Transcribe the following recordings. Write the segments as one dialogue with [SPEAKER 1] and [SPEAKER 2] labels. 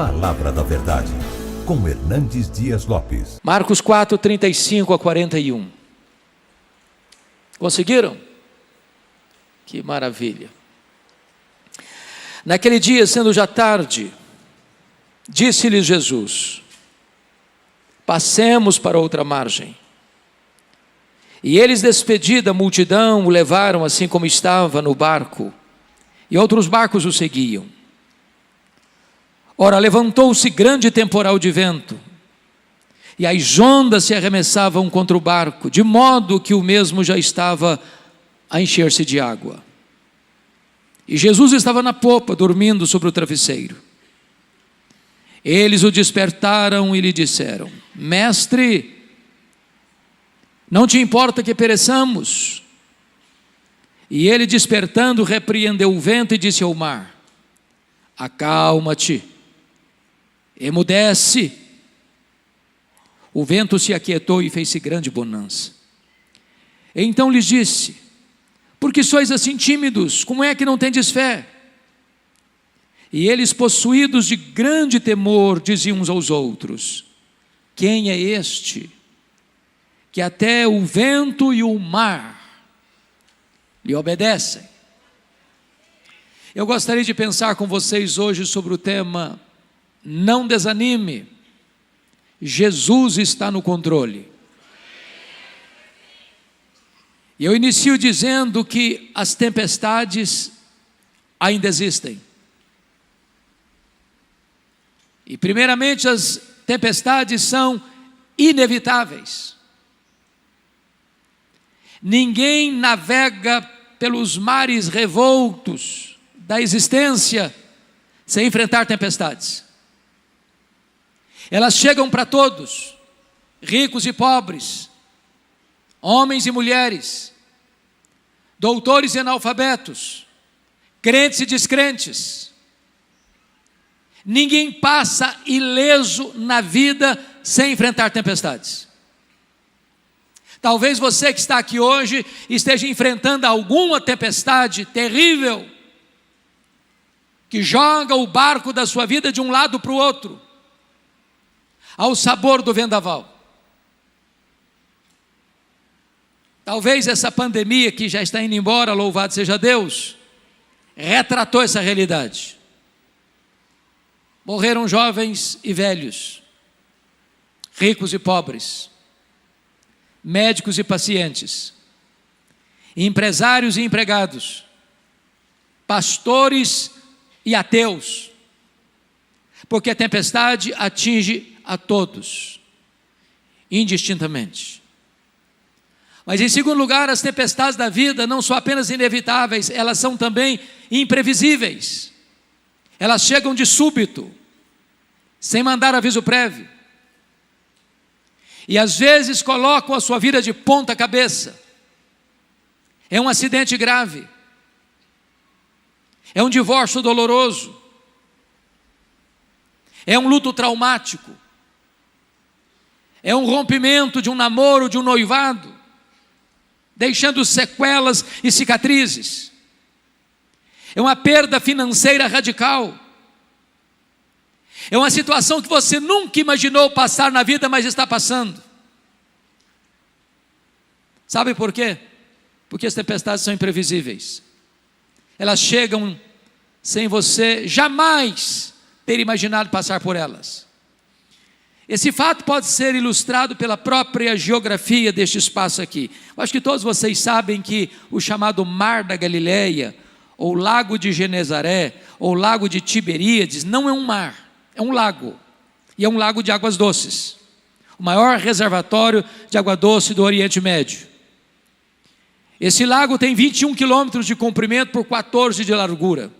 [SPEAKER 1] Palavra da Verdade, com Hernandes Dias Lopes.
[SPEAKER 2] Marcos 4, 35 a 41. Conseguiram? Que maravilha. Naquele dia, sendo já tarde, disse-lhes Jesus: passemos para outra margem. E eles, despedida a multidão, o levaram assim como estava no barco, e outros barcos o seguiam. Ora, levantou-se grande temporal de vento, e as ondas se arremessavam contra o barco, de modo que o mesmo já estava a encher-se de água. E Jesus estava na popa, dormindo sobre o travesseiro. Eles o despertaram e lhe disseram: Mestre, não te importa que pereçamos? E ele, despertando, repreendeu o vento e disse ao mar: acalma-te, emudece. O vento se aquietou e fez-se grande bonança. Então lhes disse: por que sois assim tímidos? Como é que não tendes fé? E eles, possuídos de grande temor, diziam uns aos outros: quem é este, que até o vento e o mar lhe obedecem? Eu gostaria de pensar com vocês hoje sobre o tema: não desanime, Jesus está no controle. E eu inicio dizendo que as tempestades ainda existem. E primeiramente, as tempestades são inevitáveis. Ninguém navega pelos mares revoltos da existência sem enfrentar tempestades. Elas chegam para todos, ricos e pobres, homens e mulheres, doutores e analfabetos, crentes e descrentes. Ninguém passa ileso na vida sem enfrentar tempestades. Talvez você que está aqui hoje esteja enfrentando alguma tempestade terrível, que joga o barco da sua vida de um lado para o outro, ao sabor do vendaval. Talvez essa pandemia que já está indo embora, louvado seja Deus, retratou essa realidade. Morreram jovens e velhos, ricos e pobres, médicos e pacientes, empresários e empregados, pastores e ateus, porque a tempestade atinge a todos, indistintamente. Mas em segundo lugar, as tempestades da vida não são apenas inevitáveis, elas são também imprevisíveis. Elas chegam de súbito, sem mandar aviso prévio. E às vezes colocam a sua vida de ponta cabeça. É um acidente grave. É um divórcio doloroso. É um luto traumático. É um rompimento de um namoro, de um noivado, deixando sequelas e cicatrizes. É uma perda financeira radical. É uma situação que você nunca imaginou passar na vida, mas está passando. Sabe por quê? Porque as tempestades são imprevisíveis. Elas chegam sem você jamais ter imaginado passar por elas. Esse fato pode ser ilustrado pela própria geografia deste espaço aqui. Eu acho que todos vocês sabem que o chamado Mar da Galileia, ou Lago de Genezaré, ou Lago de Tiberíades, não é um mar. É um lago, e é um lago de águas doces, o maior reservatório de água doce do Oriente Médio. Esse lago tem 21 quilômetros de comprimento por 14 de largura.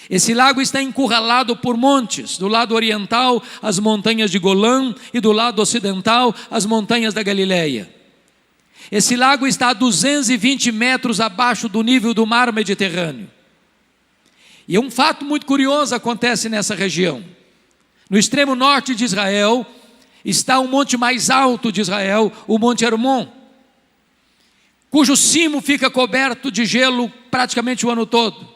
[SPEAKER 2] Esse lago está encurralado por montes, do lado oriental as montanhas de Golã e do lado ocidental as montanhas da Galileia. Esse lago está a 220 metros abaixo do nível do mar Mediterrâneo. E um fato muito curioso acontece nessa região. No extremo norte de Israel está o monte mais alto de Israel, o Monte Hermon, cujo cimo fica coberto de gelo praticamente o ano todo.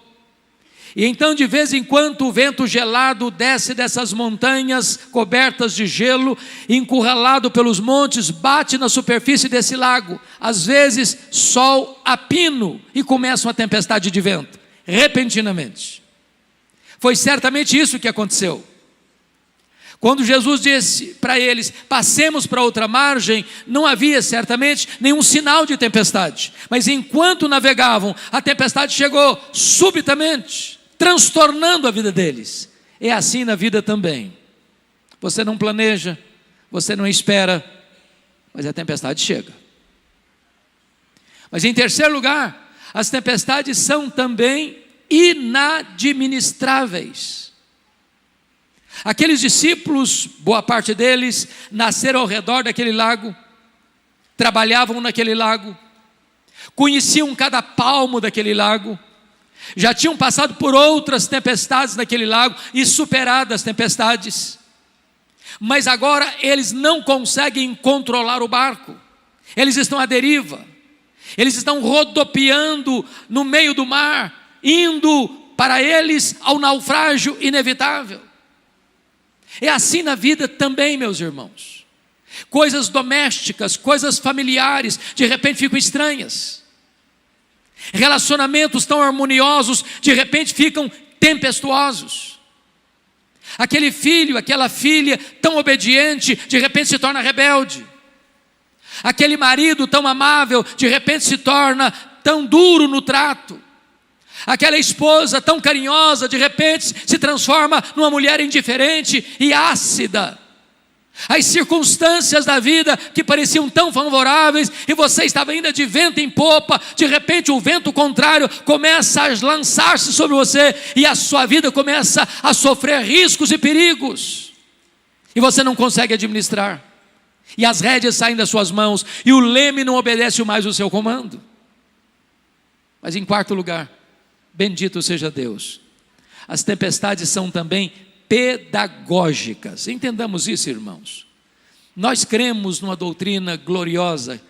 [SPEAKER 2] E então, de vez em quando, o vento gelado desce dessas montanhas cobertas de gelo, encurralado pelos montes, bate na superfície desse lago. Às vezes, sol a pino e começa uma tempestade de vento, repentinamente. Foi certamente isso que aconteceu. Quando Jesus disse para eles, passemos para outra margem, não havia certamente nenhum sinal de tempestade. Mas enquanto navegavam, a tempestade chegou subitamente, transtornando a vida deles. É assim na vida também. Você não planeja, você não espera, mas a tempestade chega. Mas em terceiro lugar, as tempestades são também inadministráveis. Aqueles discípulos, boa parte deles, nasceram ao redor daquele lago, trabalhavam naquele lago, conheciam cada palmo daquele lago, já tinham passado por outras tempestades naquele lago e superado as tempestades, mas agora eles não conseguem controlar o barco, eles estão à deriva, eles estão rodopiando no meio do mar, indo para eles ao naufrágio inevitável. É assim na vida também, meus irmãos. Coisas domésticas, coisas familiares, de repente ficam estranhas. Relacionamentos tão harmoniosos, de repente ficam tempestuosos. Aquele filho, aquela filha tão obediente, de repente se torna rebelde. Aquele marido tão amável, de repente se torna tão duro no trato. Aquela esposa tão carinhosa, de repente se transforma numa mulher indiferente e ácida. As circunstâncias da vida que pareciam tão favoráveis e você estava ainda de vento em popa, de repente o vento contrário começa a lançar-se sobre você e a sua vida começa a sofrer riscos e perigos. E você não consegue administrar. E as rédeas saem das suas mãos e o leme não obedece mais o seu comando. Mas em quarto lugar, bendito seja Deus, as tempestades são também pedagógicas. Entendamos isso, irmãos. Nós cremos numa doutrina gloriosa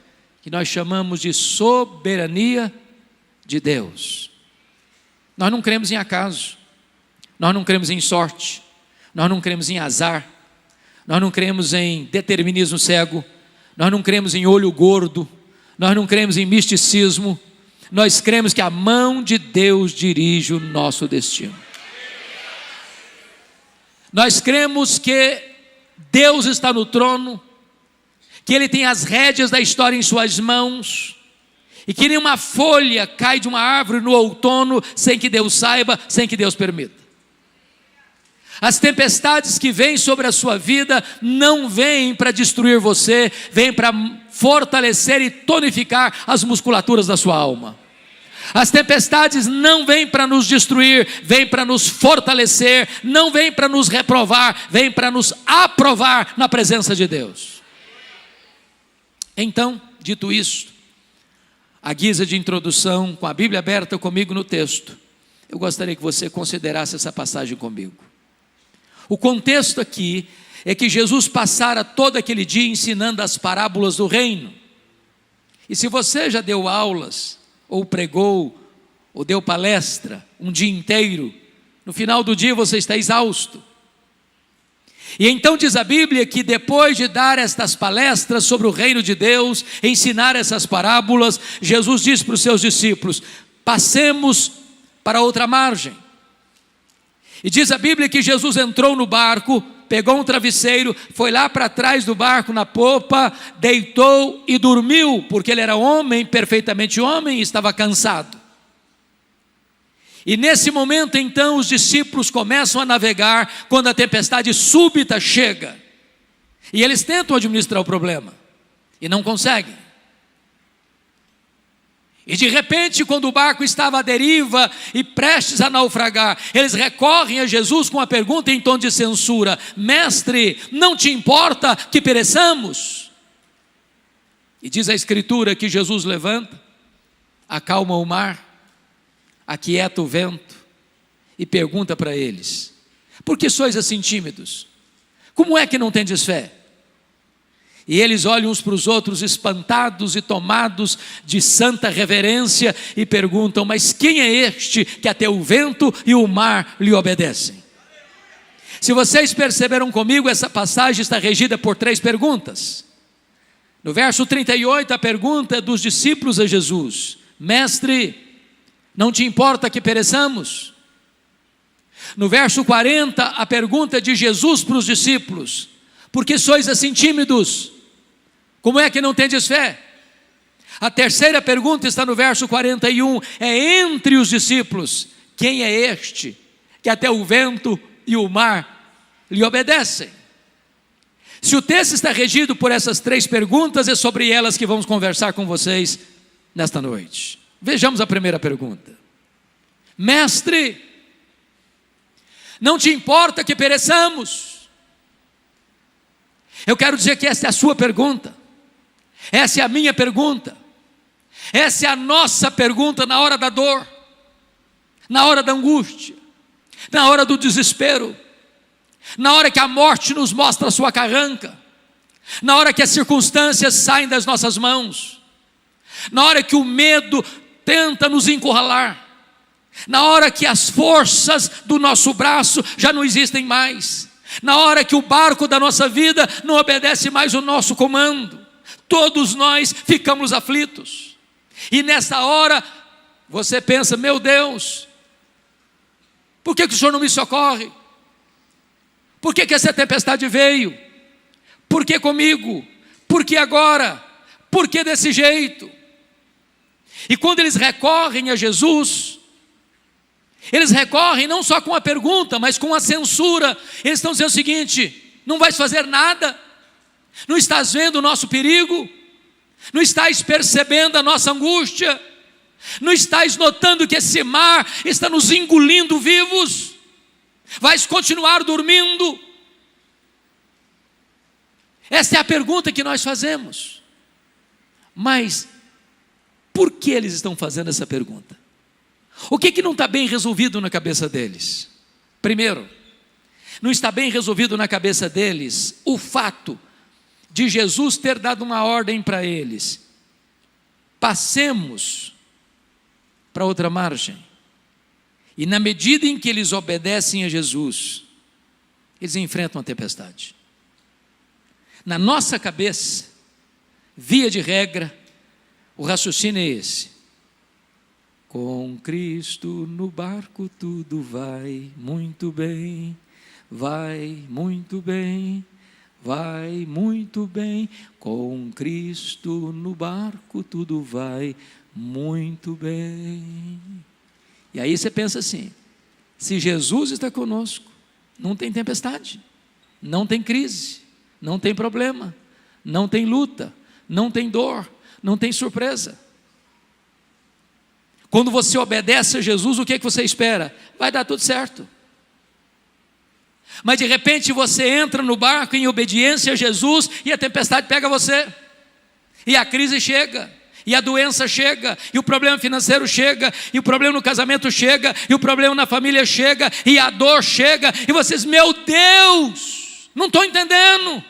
[SPEAKER 2] que nós chamamos de soberania de Deus. Nós não cremos em acaso, nós não cremos em sorte, nós não cremos em azar, nós não cremos em determinismo cego, nós não cremos em olho gordo, nós não cremos em misticismo. Nós cremos que a mão de Deus dirige o nosso destino. Nós cremos que Deus está no trono, que Ele tem as rédeas da história em suas mãos, e que nenhuma folha cai de uma árvore no outono sem que Deus saiba, sem que Deus permita. As tempestades que vêm sobre a sua vida não vêm para destruir você, vêm para fortalecer e tonificar as musculaturas da sua alma. As tempestades não vêm para nos destruir, vêm para nos fortalecer, não vêm para nos reprovar, vêm para nos aprovar na presença de Deus. Então, dito isto, à guisa de introdução, com a Bíblia aberta comigo no texto, eu gostaria que você considerasse essa passagem comigo. O contexto aqui é que Jesus passara todo aquele dia ensinando as parábolas do reino. E se você já deu aulas, ou pregou, ou deu palestra um dia inteiro, no final do dia você está exausto. E então diz a Bíblia que depois de dar estas palestras sobre o reino de Deus, ensinar essas parábolas, Jesus disse para os seus discípulos: passemos para outra margem. E diz a Bíblia que Jesus entrou no barco, pegou um travesseiro, foi lá para trás do barco na popa, deitou e dormiu, porque ele era homem, perfeitamente homem, e estava cansado. E nesse momento então os discípulos começam a navegar, quando a tempestade súbita chega, e eles tentam administrar o problema, e não conseguem. E de repente, quando o barco estava à deriva e prestes a naufragar, eles recorrem a Jesus com a pergunta em tom de censura: mestre, não te importa que pereçamos? E diz a Escritura que Jesus levanta, acalma o mar, aquieta o vento e pergunta para eles: por que sois assim tímidos? Como é que não tendes fé? E eles olham uns para os outros espantados e tomados de santa reverência e perguntam: mas quem é este que até o vento e o mar lhe obedecem? Se vocês perceberam comigo, essa passagem está regida por 3 perguntas. No verso 38, a pergunta dos discípulos a Jesus: Mestre, não te importa que pereçamos? No verso 40, a pergunta de Jesus para os discípulos: por que sois assim tímidos? Como é que não tendes fé? A terceira pergunta está no verso 41, é entre os discípulos: quem é este que até o vento e o mar lhe obedecem? Se o texto está regido por essas 3 perguntas, é sobre elas que vamos conversar com vocês nesta noite. Vejamos a primeira pergunta: Mestre, não te importa que pereçamos? Eu quero dizer que essa é a sua pergunta, essa é a minha pergunta, essa é a nossa pergunta na hora da dor, na hora da angústia, na hora do desespero, na hora que a morte nos mostra a sua carranca, na hora que as circunstâncias saem das nossas mãos, na hora que o medo tenta nos encurralar, na hora que as forças do nosso braço já não existem mais, na hora que o barco da nossa vida não obedece mais o nosso comando, todos nós ficamos aflitos. E nessa hora você pensa: meu Deus, por que o Senhor não me socorre? Por que essa tempestade veio? Por que comigo? Por que agora? Por que desse jeito? E quando eles recorrem a Jesus, eles recorrem não só com a pergunta, mas com a censura. Eles estão dizendo o seguinte: não vais fazer nada? Não estás vendo o nosso perigo? Não estás percebendo a nossa angústia? Não estás notando que esse mar está nos engolindo vivos? Vais continuar dormindo? Essa é a pergunta que nós fazemos. Mas por que eles estão fazendo essa pergunta? O que não está bem resolvido na cabeça deles? Primeiro, não está bem resolvido na cabeça deles o fato de Jesus ter dado uma ordem para eles: passemos para outra margem. E na medida em que eles obedecem a Jesus, eles enfrentam a tempestade. Na nossa cabeça, via de regra, o raciocínio é esse: com Cristo no barco tudo vai muito bem, vai muito bem, vai muito bem. Com Cristo no barco tudo vai muito bem. E aí você pensa assim: se Jesus está conosco, não tem tempestade, não tem crise, não tem problema, não tem luta, não tem dor, não tem surpresa. Quando você obedece a Jesus, o que você espera? Vai dar tudo certo. Mas de repente você entra no barco em obediência a Jesus e a tempestade pega você, e a crise chega, e a doença chega, e o problema financeiro chega, e o problema no casamento chega, e o problema na família chega, e a dor chega, e vocês: meu Deus, não estou entendendo.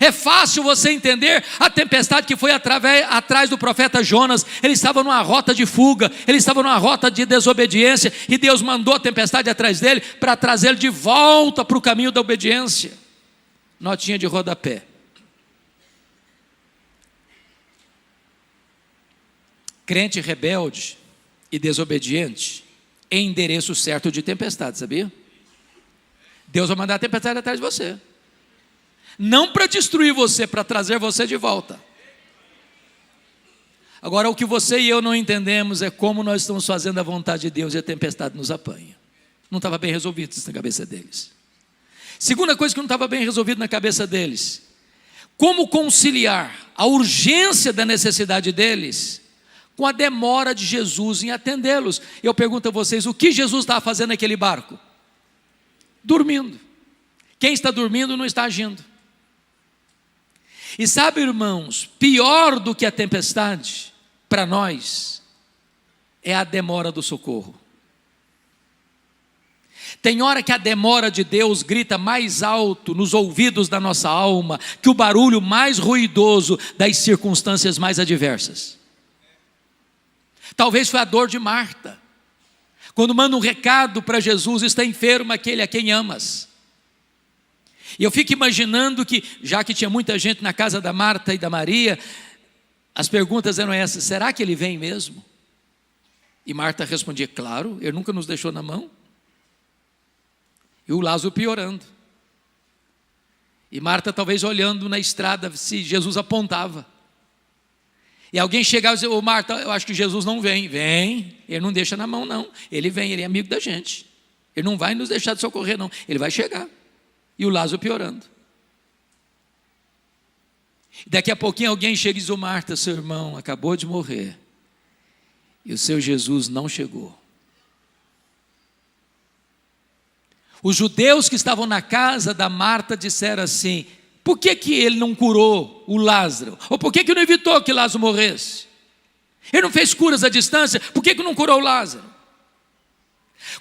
[SPEAKER 2] É fácil você entender a tempestade que foi atrás do profeta Jonas. Ele estava numa rota de fuga, ele estava numa rota de desobediência, e Deus mandou a tempestade atrás dele para trazê-lo de volta para o caminho da obediência. Notinha de rodapé: crente rebelde e desobediente é endereço certo de tempestade, sabia? Deus vai mandar a tempestade atrás de você, não para destruir você, para trazer você de volta. Agora, o que você e eu não entendemos é como nós estamos fazendo a vontade de Deus e a tempestade nos apanha. Não estava bem resolvido isso na cabeça deles. Segunda coisa que não estava bem resolvido na cabeça deles: como conciliar a urgência da necessidade deles com a demora de Jesus em atendê-los. Eu pergunto a vocês: o que Jesus estava fazendo naquele barco? Dormindo. Quem está dormindo não está agindo. E sabe, irmãos, pior do que a tempestade, para nós, é a demora do socorro. Tem hora que a demora de Deus grita mais alto nos ouvidos da nossa alma que o barulho mais ruidoso das circunstâncias mais adversas. Talvez foi a dor de Marta, quando manda um recado para Jesus: está enfermo aquele a quem amas. E eu fico imaginando que, já que tinha muita gente na casa da Marta e da Maria, as perguntas eram essas: será que ele vem mesmo? E Marta respondia: claro, ele nunca nos deixou na mão. E o Lázaro piorando. E Marta talvez olhando na estrada se Jesus apontava. E alguém chegava e dizia: ô Marta, eu acho que Jesus não vem. Vem, ele não deixa na mão não. Ele vem, ele é amigo da gente. Ele não vai nos deixar de socorrer não, ele vai chegar. E o Lázaro piorando. Daqui a pouquinho alguém chega e diz: ô Marta, seu irmão acabou de morrer. E o seu Jesus não chegou. Os judeus que estavam na casa da Marta disseram assim: por que ele não curou o Lázaro? Ou por que não evitou que Lázaro morresse? Ele não fez curas à distância, por que não curou o Lázaro?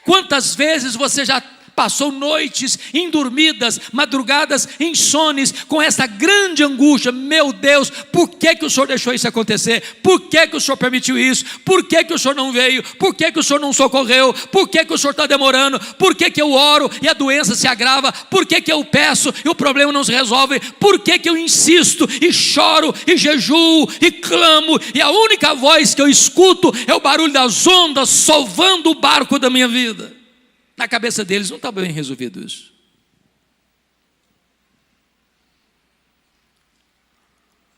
[SPEAKER 2] Quantas vezes você já passou noites indormidas, madrugadas insones, com essa grande angústia: meu Deus, por que o Senhor deixou isso acontecer? Por que o Senhor permitiu isso? Por que o Senhor não veio? Por que o Senhor não socorreu? Por que o Senhor está demorando? Por que eu oro e a doença se agrava? Por que eu peço e o problema não se resolve? Por que eu insisto e choro e jejuo e clamo e a única voz que eu escuto é o barulho das ondas sovando o barco da minha vida? Na cabeça deles não está bem resolvido isso.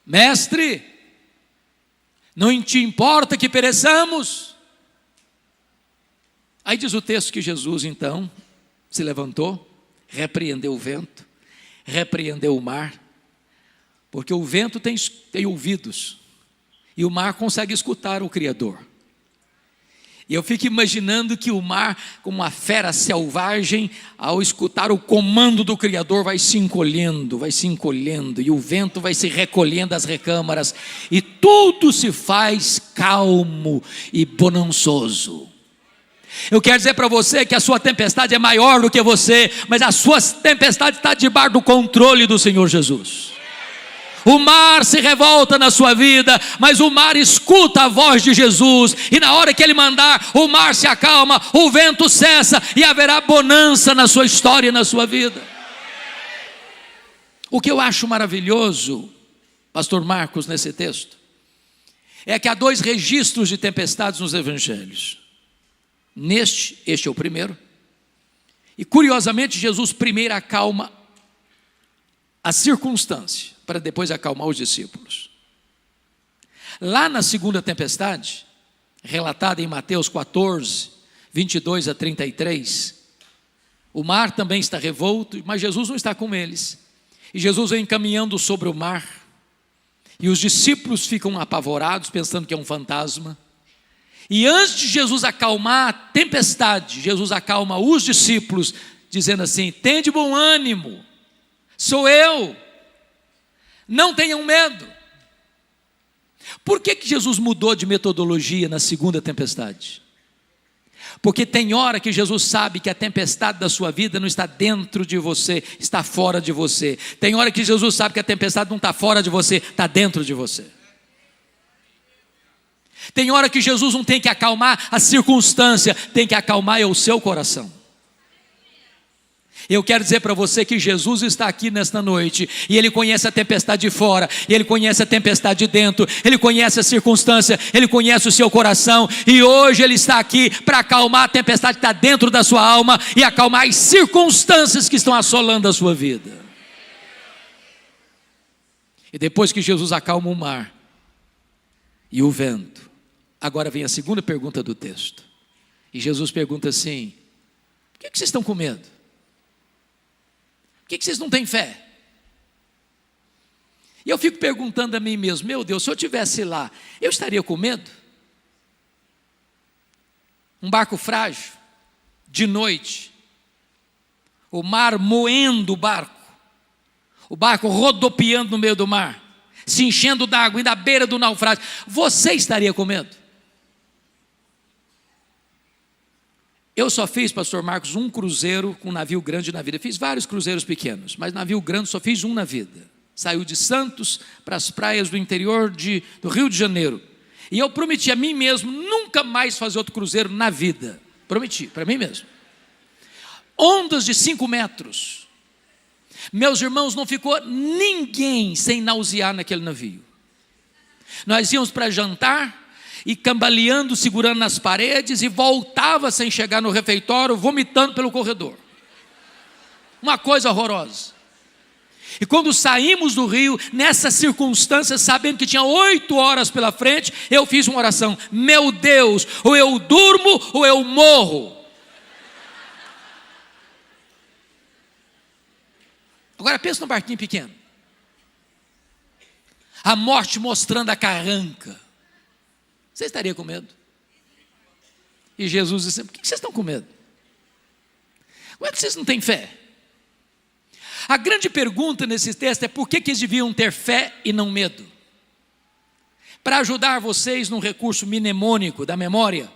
[SPEAKER 2] Mestre, não te importa que pereçamos? Aí diz o texto que Jesus então se levantou, repreendeu o vento, repreendeu o mar, porque o vento tem ouvidos e o mar consegue escutar o Criador. E eu fico imaginando que o mar, como uma fera selvagem, ao escutar o comando do Criador, vai se encolhendo, e o vento vai se recolhendo às recâmaras, e tudo se faz calmo e bonançoso. Eu quero dizer para você que a sua tempestade é maior do que você, mas a sua tempestade está debaixo do controle do Senhor Jesus. O mar se revolta na sua vida, mas o mar escuta a voz de Jesus, e na hora que Ele mandar, o mar se acalma, o vento cessa, e haverá bonança na sua história e na sua vida. O que eu acho maravilhoso, pastor Marcos, nesse texto, é que há dois registros de tempestades nos evangelhos. Este é o primeiro, e curiosamente Jesus primeiro acalma a circunstância, para depois acalmar os discípulos. Lá na segunda tempestade, relatada em Mateus 14, 22 a 33, o mar também está revolto, mas Jesus não está com eles. E Jesus vem caminhando sobre o mar, e os discípulos ficam apavorados, pensando que é um fantasma. E antes de Jesus acalmar a tempestade, Jesus acalma os discípulos, dizendo assim: tende bom ânimo, sou eu, não tenham medo. Por que Jesus mudou de metodologia na segunda tempestade? Porque tem hora que Jesus sabe que a tempestade da sua vida não está dentro de você, está fora de você. Tem hora que Jesus sabe que a tempestade não está fora de você, está dentro de você. Tem hora que Jesus não tem que acalmar a circunstância, tem que acalmar o seu coração. Eu quero dizer para você que Jesus está aqui nesta noite, e Ele conhece a tempestade de fora, e Ele conhece a tempestade de dentro, Ele conhece a circunstância, Ele conhece o seu coração, e hoje Ele está aqui para acalmar a tempestade que está dentro da sua alma, e acalmar as circunstâncias que estão assolando a sua vida. E depois que Jesus acalma o mar e o vento, agora vem a segunda pergunta do texto, e Jesus pergunta assim: por que vocês estão com medo? Por que vocês não têm fé? E eu fico perguntando a mim mesmo: meu Deus, se eu estivesse lá, eu estaria com medo? Um barco frágil, de noite, o mar moendo o barco rodopiando no meio do mar, se enchendo d'água e na beira do naufrágio, você estaria com medo? Eu só fiz, pastor Marcos, um cruzeiro com um navio grande na vida. Fiz vários cruzeiros pequenos, mas navio grande só fiz um na vida. Saiu de Santos para as praias do interior do Rio de Janeiro. E eu prometi a mim mesmo nunca mais fazer outro cruzeiro na vida. Prometi, para mim mesmo. Ondas de 5 metros. Meus irmãos, não ficou ninguém sem nausear naquele navio. Nós íamos para jantar e cambaleando, segurando nas paredes, e voltava sem chegar no refeitório, vomitando pelo corredor. Uma coisa horrorosa. E quando saímos do rio, nessa circunstância, sabendo que tinha 8 horas pela frente, eu fiz uma oração: meu Deus, ou eu durmo ou eu morro. Agora pensa num barquinho pequeno, a morte mostrando a carranca. Você estaria com medo? E Jesus disse: por que vocês estão com medo? Como é que vocês não têm fé? A grande pergunta nesse texto é: por que eles deviam ter fé e não medo? Para ajudar vocês num recurso mnemônico da memória,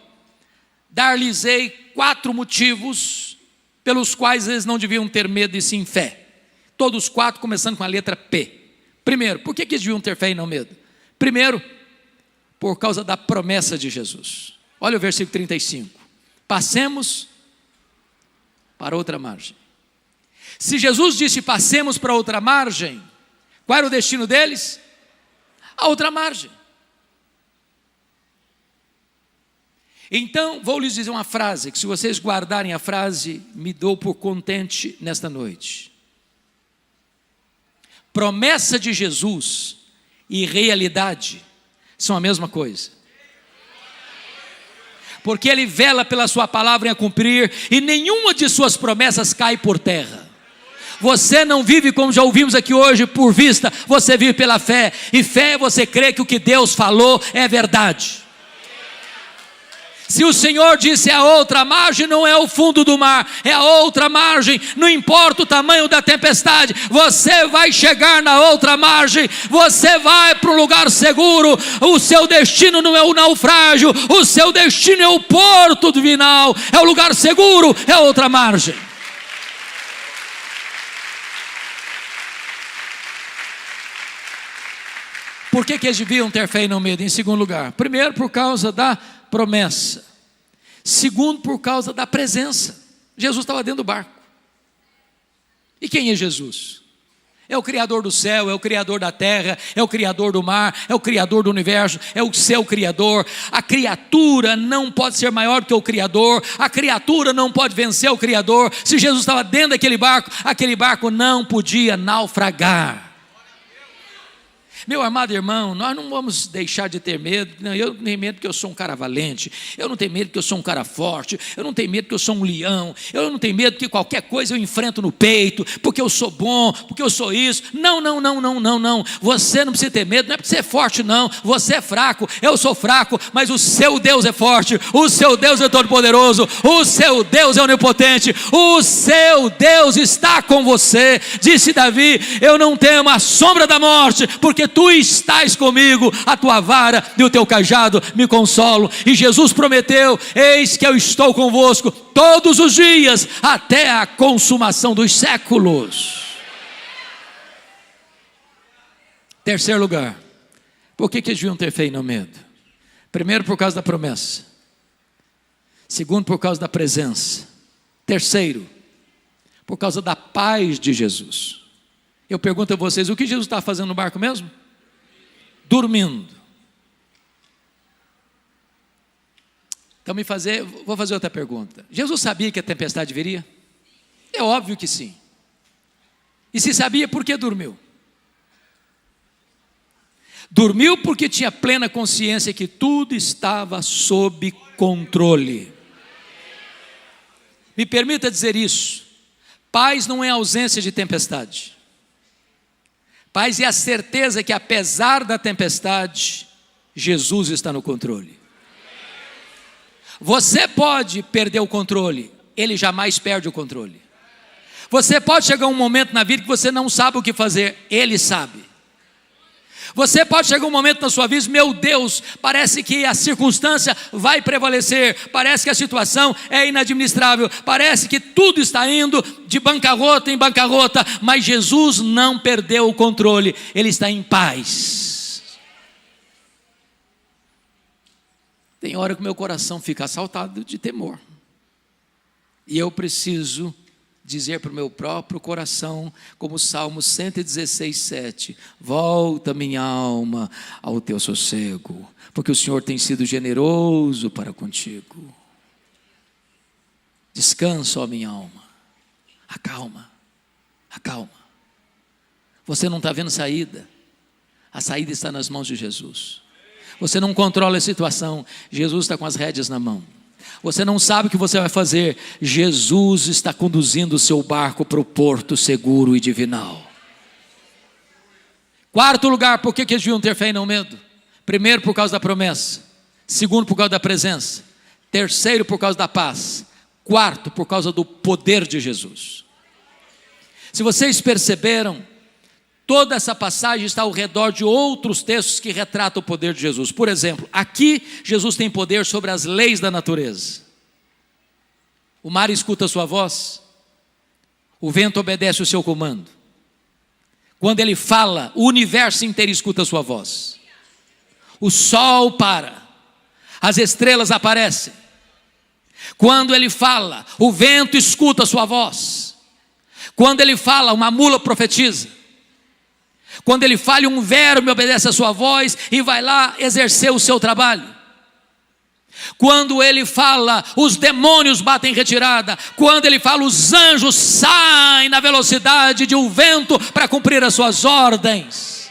[SPEAKER 2] dar-lhes-ei 4 motivos pelos quais eles não deviam ter medo e sim fé. Todos 4 começando com a letra P. Primeiro, por que eles deviam ter fé e não medo? Primeiro, por causa da promessa de Jesus. Olha o versículo 35. Passemos para outra margem. Se Jesus disse passemos para outra margem, qual era o destino deles? A outra margem. Então, vou lhes dizer uma frase, que se vocês guardarem a frase, me dou por contente nesta noite. Promessa de Jesus e realidade são a mesma coisa. Porque Ele vela pela sua palavra em a cumprir, e nenhuma de suas promessas cai por terra. Você não vive, como já ouvimos aqui hoje, por vista, você vive pela fé. E fé é você crer que o que Deus falou é verdade. Se o Senhor disse a outra margem, não é o fundo do mar, é a outra margem. Não importa o tamanho da tempestade, você vai chegar na outra margem. Você vai para um lugar seguro. O seu destino não é o naufrágio, o seu destino é o porto final, é o lugar seguro, é a outra margem. Por que eles deviam ter fé e não medo? Em segundo lugar, primeiro, por causa da promessa. Segundo, por causa da presença. Jesus estava dentro do barco. E quem é Jesus? É o Criador do céu, é o Criador da terra, é o Criador do mar, é o Criador do universo, é o seu Criador. A criatura não pode ser maior que o Criador, a criatura não pode vencer o Criador. Se Jesus estava dentro daquele barco não podia naufragar. Meu amado irmão, nós não vamos deixar de ter medo. Não, eu não tenho medo porque eu sou um cara valente, eu não tenho medo porque eu sou um cara forte, eu não tenho medo porque eu sou um leão, eu não tenho medo porque qualquer coisa eu enfrento no peito, porque eu sou bom, porque eu sou isso. Não, você não precisa ter medo, não é porque você é forte não, você é fraco, eu sou fraco, mas o seu Deus é forte, o seu Deus é todo poderoso, o seu Deus é onipotente, o seu Deus está com você. Disse Davi: eu não temo a sombra da morte, porque tu estás comigo, a tua vara e o teu cajado me consolam. E Jesus prometeu: eis que eu estou convosco todos os dias, até a consumação dos séculos. Terceiro lugar, por que eles deviam ter fé e não medo? Primeiro, por causa da promessa. Segundo, por causa da presença. Terceiro, por causa da paz de Jesus. Eu pergunto a vocês: o que Jesus está fazendo no barco mesmo? Dormindo. Então vou fazer outra pergunta. Jesus sabia que a tempestade viria? É óbvio que sim. E se sabia, por que dormiu? Dormiu porque tinha plena consciência que tudo estava sob controle. Me permita dizer isso: paz não é ausência de tempestade. Paz é a certeza que, apesar da tempestade, Jesus está no controle. Você pode perder o controle, Ele jamais perde o controle. Você pode chegar a um momento na vida que você não sabe o que fazer, Ele sabe. Você pode chegar um momento na sua vida, meu Deus, parece que a circunstância vai prevalecer, parece que a situação é inadministrável, parece que tudo está indo de bancarrota em bancarrota, mas Jesus não perdeu o controle, Ele está em paz. Tem hora que o meu coração fica assaltado de temor, e eu preciso dizer para o meu próprio coração, como o Salmo 116, 7, volta minha alma ao teu sossego, porque o Senhor tem sido generoso para contigo. Descansa, ó minha alma, acalma, acalma. Você não está vendo saída, a saída está nas mãos de Jesus. Você não controla a situação, Jesus está com as rédeas na mão. Você não sabe o que você vai fazer, Jesus está conduzindo o seu barco para o porto seguro e divinal. Quarto lugar, por que eles deviam ter fé e não medo? Primeiro, por causa da promessa. Segundo, por causa da presença. Terceiro, por causa da paz. Quarto, por causa do poder de Jesus. Se vocês perceberam, toda essa passagem está ao redor de outros textos que retratam o poder de Jesus. Por exemplo, aqui Jesus tem poder sobre as leis da natureza. O mar escuta a sua voz, o vento obedece o seu comando. Quando ele fala, o universo inteiro escuta a sua voz. O sol para, as estrelas aparecem. Quando ele fala, o vento escuta a sua voz. Quando ele fala, uma mula profetiza. Quando ele fala, um verme obedece a sua voz e vai lá exercer o seu trabalho. Quando ele fala, os demônios batem em retirada. Quando ele fala, os anjos saem na velocidade de um vento para cumprir as suas ordens.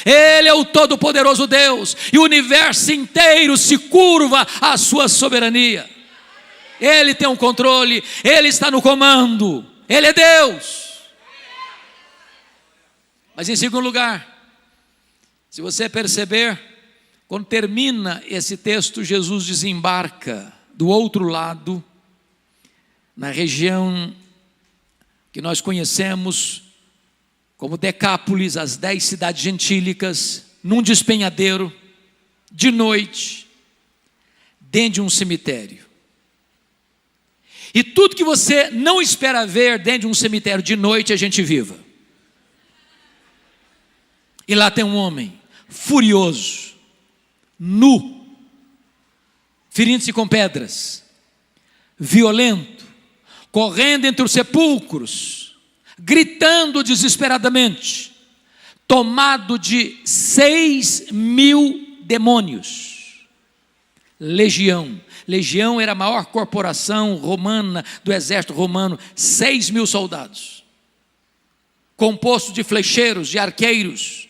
[SPEAKER 2] Ele é o todo-poderoso Deus, e o universo inteiro se curva à sua soberania. Ele tem o controle, Ele está no comando, Ele é Deus. Mas em segundo lugar, se você perceber, quando termina esse texto, Jesus desembarca do outro lado, na região que nós conhecemos como Decápolis, as 10 cidades gentílicas, num despenhadeiro, de noite, dentro de um cemitério. E tudo que você não espera ver dentro de um cemitério de noite, a gente viva. E lá tem um homem furioso, nu, ferindo-se com pedras, violento, correndo entre os sepulcros, gritando desesperadamente, tomado de 6.000 demônios. Legião era a maior corporação romana do exército romano, 6.000 soldados, composto de flecheiros, de arqueiros,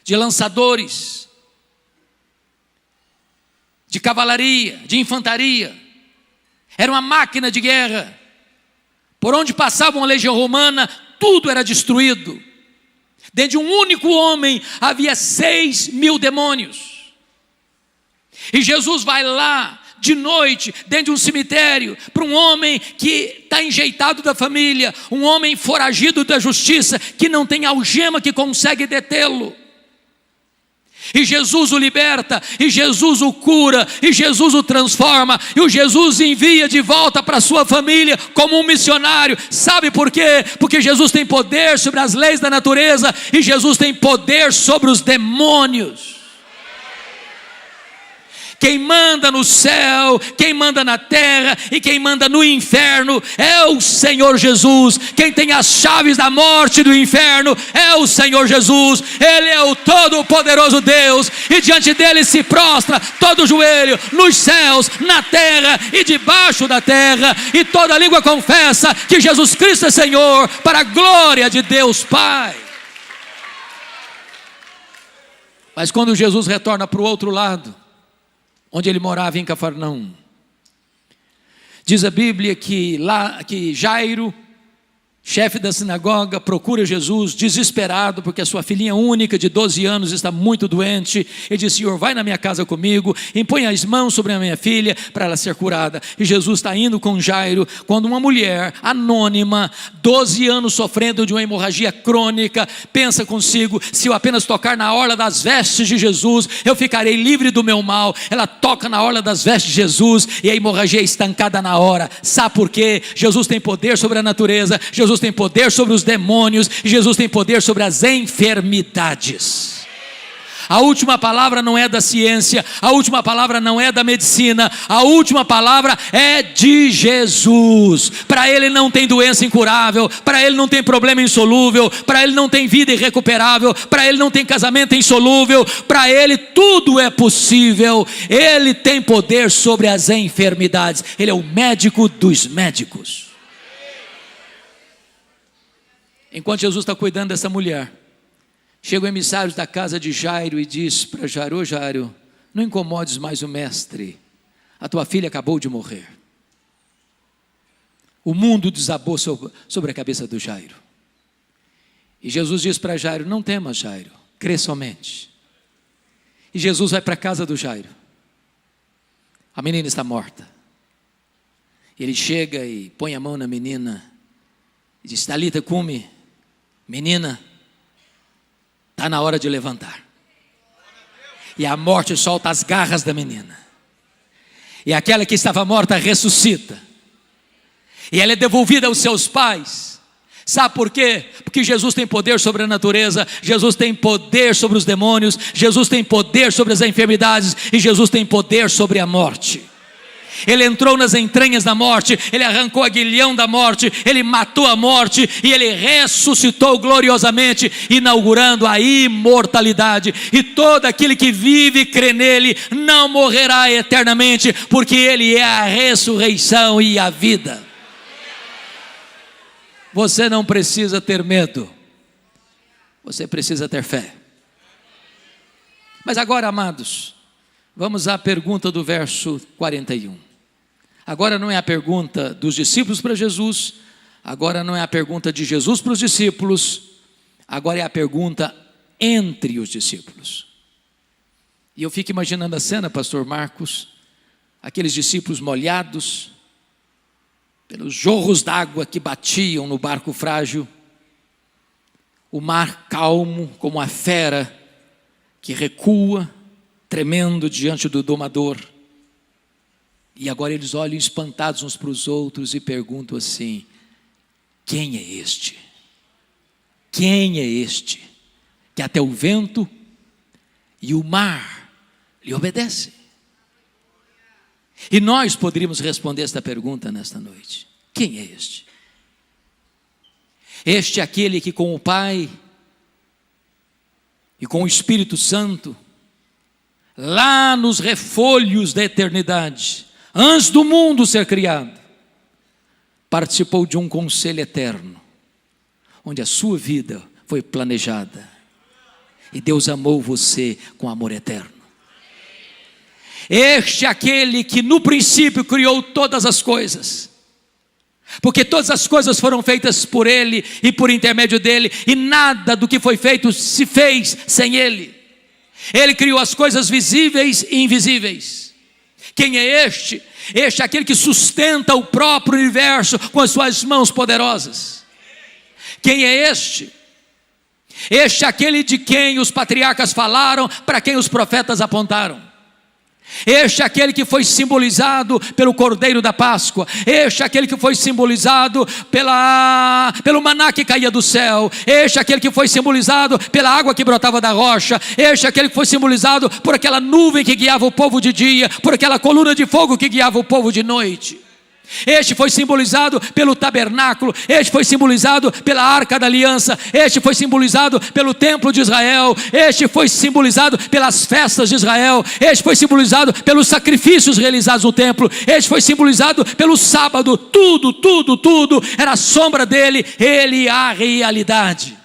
[SPEAKER 2] de lançadores, de cavalaria, de infantaria. Era uma máquina de guerra. Por onde passava uma legião romana, tudo era destruído. Dentro de um único homem havia 6.000 demônios. E Jesus vai lá de noite, dentro de um cemitério, para um homem que está enjeitado da família, um homem foragido da justiça, que não tem algema que consegue detê-lo. E Jesus o liberta, e Jesus o cura, e Jesus o transforma, e o Jesus envia de volta para a sua família como um missionário. Sabe por quê? Porque Jesus tem poder sobre as leis da natureza, e Jesus tem poder sobre os demônios. Quem manda no céu, quem manda na terra e quem manda no inferno é o Senhor Jesus. Quem tem as chaves da morte e do inferno é o Senhor Jesus. Ele é o todo-poderoso Deus, e diante dele se prostra todo joelho, nos céus, na terra e debaixo da terra, e toda língua confessa que Jesus Cristo é Senhor, para a glória de Deus Pai. Mas quando Jesus retorna para o outro lado, onde ele morava em Cafarnaum, diz a Bíblia que Jairo chefe da sinagoga, procura Jesus desesperado, porque a sua filhinha única de 12 anos está muito doente. Ele diz: Senhor, vai na minha casa comigo, impõe as mãos sobre a minha filha para ela ser curada. E Jesus está indo com Jairo, quando uma mulher anônima, 12 anos sofrendo de uma hemorragia crônica, pensa consigo: se eu apenas tocar na orla das vestes de Jesus, eu ficarei livre do meu mal. Ela toca na orla das vestes de Jesus e a hemorragia é estancada na hora. Sabe por quê? Jesus tem poder sobre a natureza, Jesus tem poder sobre os demônios, Jesus tem poder sobre as enfermidades. A última palavra não é da ciência, a última palavra não é da medicina, a última palavra é de Jesus. Para Ele não tem doença incurável, para Ele não tem problema insolúvel, para Ele não tem vida irrecuperável, para Ele não tem casamento insolúvel, para Ele tudo é possível. Ele tem poder sobre as enfermidades, Ele é o médico dos médicos. Enquanto Jesus está cuidando dessa mulher, chega o emissário da casa de Jairo e diz para Jairo: ô Jairo, não incomodes mais o mestre, a tua filha acabou de morrer. O mundo desabou sobre a cabeça do Jairo. E Jesus diz para Jairo: não temas, Jairo, crê somente. E Jesus vai para a casa do Jairo. A menina está morta. Ele chega e põe a mão na menina e diz: Talita cumi, menina, está na hora de levantar. E a morte solta as garras da menina, e aquela que estava morta ressuscita, e ela é devolvida aos seus pais. Sabe por quê? Porque Jesus tem poder sobre a natureza, Jesus tem poder sobre os demônios, Jesus tem poder sobre as enfermidades, e Jesus tem poder sobre a morte. Ele entrou nas entranhas da morte, Ele arrancou o aguilhão da morte, Ele matou a morte e Ele ressuscitou gloriosamente, inaugurando a imortalidade. E todo aquele que vive e crê nele não morrerá eternamente, porque Ele é a ressurreição e a vida. Você não precisa ter medo, você precisa ter fé. Mas agora, amados, vamos à pergunta do verso 41. Agora não é a pergunta dos discípulos para Jesus, agora não é a pergunta de Jesus para os discípulos, agora é a pergunta entre os discípulos. E eu fico imaginando a cena, pastor Marcos, aqueles discípulos molhados pelos jorros d'água que batiam no barco frágil, o mar calmo como a fera que recua, tremendo diante do domador. E agora eles olham espantados uns para os outros e perguntam assim: quem é este? Quem é este que até o vento e o mar lhe obedecem? E nós poderíamos responder esta pergunta nesta noite: quem é este? Este é aquele que com o Pai e com o Espírito Santo, lá nos refolhos da eternidade, antes do mundo ser criado, participou de um conselho eterno, onde a sua vida foi planejada, e Deus amou você com amor eterno. Este é aquele que no princípio criou todas as coisas, porque todas as coisas foram feitas por Ele e por intermédio dEle, e nada do que foi feito se fez sem Ele. Ele criou as coisas visíveis e invisíveis. Quem é este? Este é aquele que sustenta o próprio universo com as suas mãos poderosas. Quem é este? Este é aquele de quem os patriarcas falaram, para quem os profetas apontaram. Este é aquele que foi simbolizado pelo Cordeiro da Páscoa. Este é aquele que foi simbolizado pelo maná que caía do céu. Este é aquele que foi simbolizado pela água que brotava da rocha. Este é aquele que foi simbolizado por aquela nuvem que guiava o povo de dia, por aquela coluna de fogo que guiava o povo de noite. Este foi simbolizado pelo tabernáculo, este foi simbolizado pela arca da aliança, este foi simbolizado pelo templo de Israel, este foi simbolizado pelas festas de Israel, este foi simbolizado pelos sacrifícios realizados no templo, este foi simbolizado pelo sábado. Tudo era a sombra dele, ele é a realidade.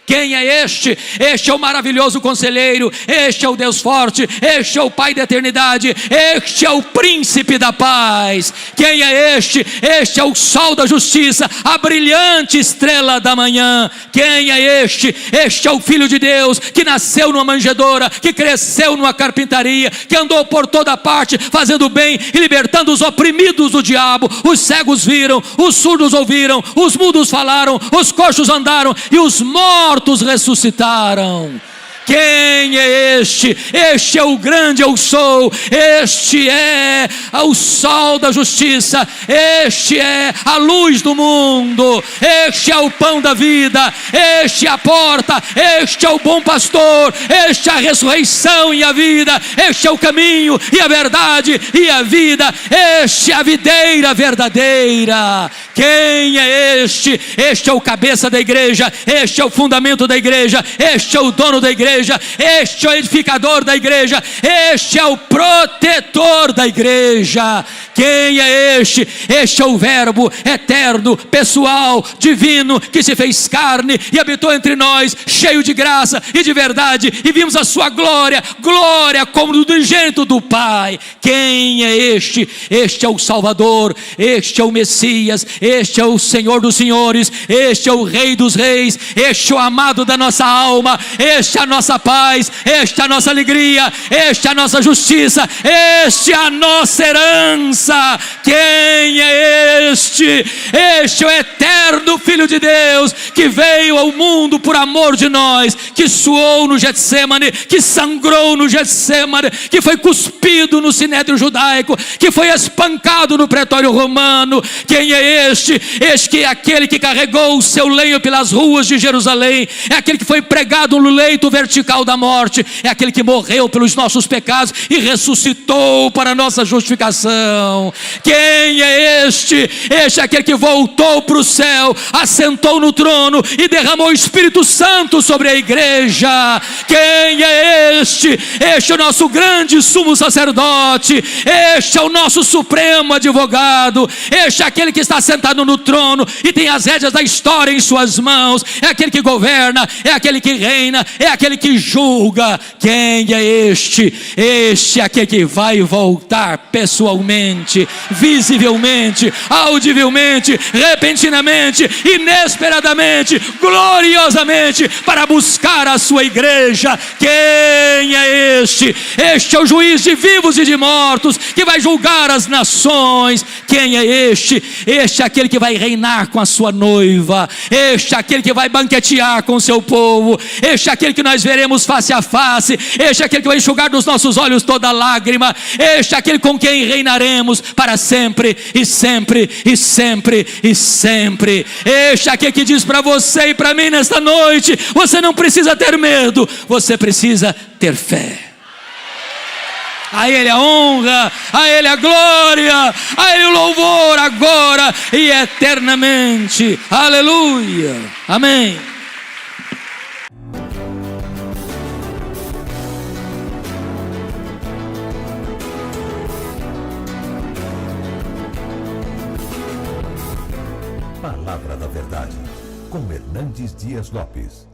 [SPEAKER 2] Quem é este? Este é o maravilhoso conselheiro, este é o Deus forte, este é o Pai da eternidade, este é o príncipe da paz. Quem é este? Este é o sol da justiça, a brilhante estrela da manhã. Quem é este? Este é o Filho de Deus, que nasceu numa manjedoura, que cresceu numa carpintaria, que andou por toda parte, fazendo bem e libertando os oprimidos do diabo. Os cegos viram, os surdos ouviram, os mudos falaram, os coxos andaram e os mortos ressuscitaram. Quem é este? Este é o grande eu sou, este é o sol da justiça, este é a luz do mundo, este é o pão da vida, este é a porta, este é o bom pastor, este é a ressurreição e a vida, este é o caminho e a verdade e a vida, este é a videira verdadeira. Quem é este? Este é o cabeça da igreja, este é o fundamento da igreja, este é o dono da igreja, este é o edificador da igreja, este é o protetor da igreja. Quem é este? Este é o verbo eterno, pessoal, divino, que se fez carne e habitou entre nós, cheio de graça e de verdade, e vimos a sua glória, glória como do unigênito do Pai. Quem é este? Este é o Salvador, este é o Messias, este é o Senhor dos senhores, este é o Rei dos reis, este é o amado da nossa alma, este é a nossa paz, este é a nossa alegria, este é a nossa justiça, este é a nossa herança. Quem é este? Este é o eterno Filho de Deus, que veio ao mundo por amor de nós, que suou no Getsemane, que sangrou no Getsemane, que foi cuspido no sinédrio judaico, que foi espancado no pretório romano. Quem é este? Este que é aquele que carregou o seu lenho pelas ruas de Jerusalém, é aquele que foi pregado no leito vertical da morte, é aquele que morreu pelos nossos pecados e ressuscitou para a nossa justificação. Quem é este? Este é aquele que voltou para o céu, assentou no trono e derramou o Espírito Santo sobre a igreja. Quem é este? Este é o nosso grande sumo sacerdote, este é o nosso supremo advogado, este é aquele que está sentado no trono e tem as rédeas da história em suas mãos, é aquele que governa, é aquele que reina, é aquele que julga. Quem é este? Este é aquele que vai voltar pessoalmente, visivelmente, audivelmente, repentinamente, inesperadamente, gloriosamente, para buscar a sua igreja. Quem é este? Este é o juiz de vivos e de mortos, que vai julgar as nações. Quem é este? Este é aquele que vai reinar com a sua noiva, este é aquele que vai banquetear com o seu povo, este é aquele que nós veremos face a face, este é aquele que vai enxugar dos nossos olhos toda lágrima, este é aquele com quem reinaremos para sempre e sempre e sempre e sempre. Este é aquele que diz para você e para mim nesta noite: você não precisa ter medo, você precisa ter fé. A Ele a honra, a Ele a glória, a Ele o louvor agora e eternamente. Aleluia, amém.
[SPEAKER 1] Palavra da Verdade, com Hernandes Dias Lopes.